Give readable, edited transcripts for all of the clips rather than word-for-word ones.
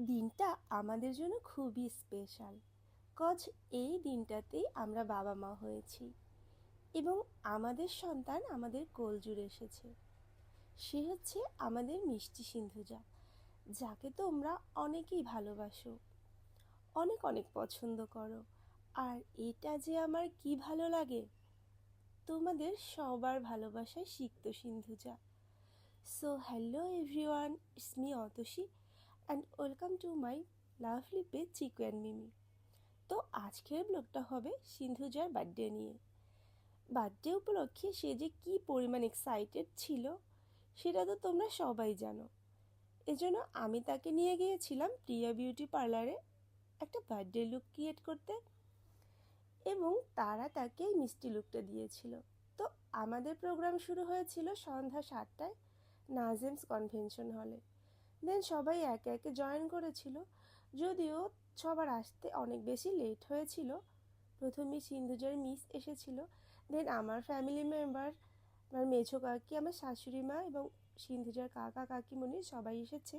দিনটা আমাদের জন্য খুবই স্পেশাল, কজ এই দিনটাতেই আমরা বাবা মা হয়েছি এবং আমাদের সন্তান আমাদের কোল জুড়ে এসেছে। সে হচ্ছে আমাদের মিষ্টি সিন্ধুজা, যাকে তোমরা অনেকেই ভালোবাসো, অনেক অনেক পছন্দ করো। আর এটা যে আমার কি ভালো লাগে, তোমাদের সবার ভালোবাসায় সিক্ত Sindhuja. So hello everyone, it's me Atasi and welcome to my lovely page Chiku and Mimi. তো আজকের ব্লগটা হবে সিন্ধুজার বার্থডে নিয়ে। বার্থডে উপলক্ষে সে যে কী পরিমাণ এক্সাইটেড ছিল সেটা তো তোমরা সবাই জানো। এজন্য আমি তাকে নিয়ে গিয়েছিলাম প্রিয়া বিউটি পার্লারে একটা বার্থডে লুক ক্রিয়েট করতে, এবং তারা তাকে এই মিষ্টি লুকটা দিয়েছিল। তো আমাদের প্রোগ্রাম শুরু হয়েছিল সন্ধ্যা 7টায় নাজেমস কনভেনশন হলে। দেন সবাই একে একে জয়েন করেছিল, যদিও সবার আসতে অনেক বেশি লেট হয়েছিল। প্রথমে সিন্ধুজার মিস এসেছিল, দেন আমার ফ্যামিলি মেম্বার, আমার মেঝো কাকি, আমার শাশুড়ি মা এবং সিন্ধুজার কাকা কাকিমণি সবাই এসেছে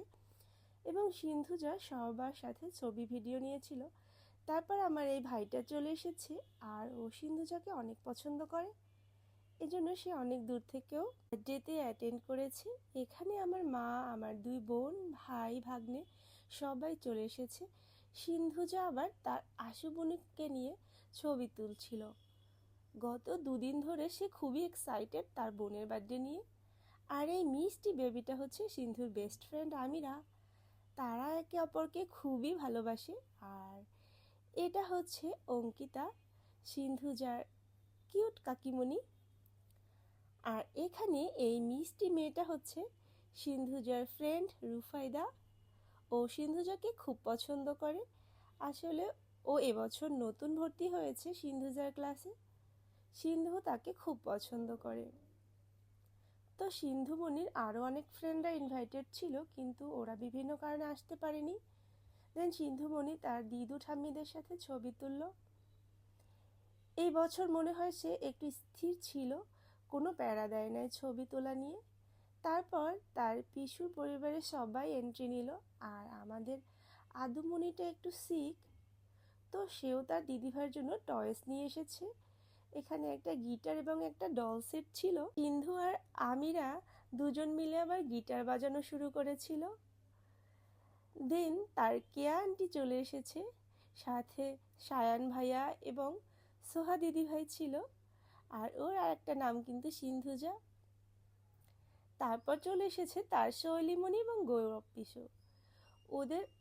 এবং সিন্ধুজা সবার সাথে ছবি ভিডিও নিয়েছিল। তারপর আমার এই ভাইটা চলে এসেছে, আর ও সিন্ধুজাকে অনেক পছন্দ করে, এজন্য সে অনেক দূর থেকেও বার্থডেতে অ্যাটেন্ড করেছে। এখানে আমার মা, আমার 2 বোন, ভাই, ভাগ্নে সবাই চলে এসেছে। সিন্ধুজা আবার তার আশু বোনকে নিয়ে ছবি তুলছিল। গত 2 দিন ধরে সে খুবই এক্সাইটেড তার বোনের বার্থডে নিয়ে। আর এই মিষ্টি বেবিটা হচ্ছে সিন্ধুর বেস্ট ফ্রেন্ড আমিরা। তারা একে অপরকে খুবই ভালোবাসে। আর এটা হচ্ছে অঙ্কিতা, সিন্ধুজার কিউট কাকিমণি। আর এখানে এই মিষ্টি মেয়েটা হচ্ছে সিন্ধুজার ফ্রেন্ড রুফাইদা। ও সিন্ধুজাকে খুব পছন্দ করে। আসলে ও এবছর নতুন ভর্তি হয়েছে সিন্ধুজার ক্লাসে। সিন্ধু তাকে খুব পছন্দ করে। তো সিন্ধুমণির আরও অনেক ফ্রেন্ডরা ইনভাইটেড ছিল, কিন্তু ওরা বিভিন্ন কারণে আসতে পারেনি। দেন সিন্ধুমণি তার দিদু ঠাম্মিদের সাথে ছবি তুলল। এই বছর মনে হয় সে একটু স্থির ছিল, কোনো প্যারা দেয় নাই ছবি তোলা নিয়ে। তারপর তার পিসুর পরিবারের সবাই এন্ট্রি নিল। আর আমাদের আদুমণিটা একটু সিক, তো সেও তার দিদিভাইয়ের জন্য টয়েস নিয়ে এসেছে। এখানে একটা গিটার এবং একটা ডল সেট ছিল। সিন্ধু আর আমিরা দুজন মিলে আবার গিটার বাজানো শুরু করেছিল। দেন তার কেয়া আন্টি চলে এসেছে, সাথে সায়ান ভাইয়া এবং সোহা দিদিভাই ছিল। আর ওর আর একটা নাম কিন্তু সিন্ধুজা। তারপর চলে এসেছে তার শৈলীমণি এবং গৌরব পিসু। ওদের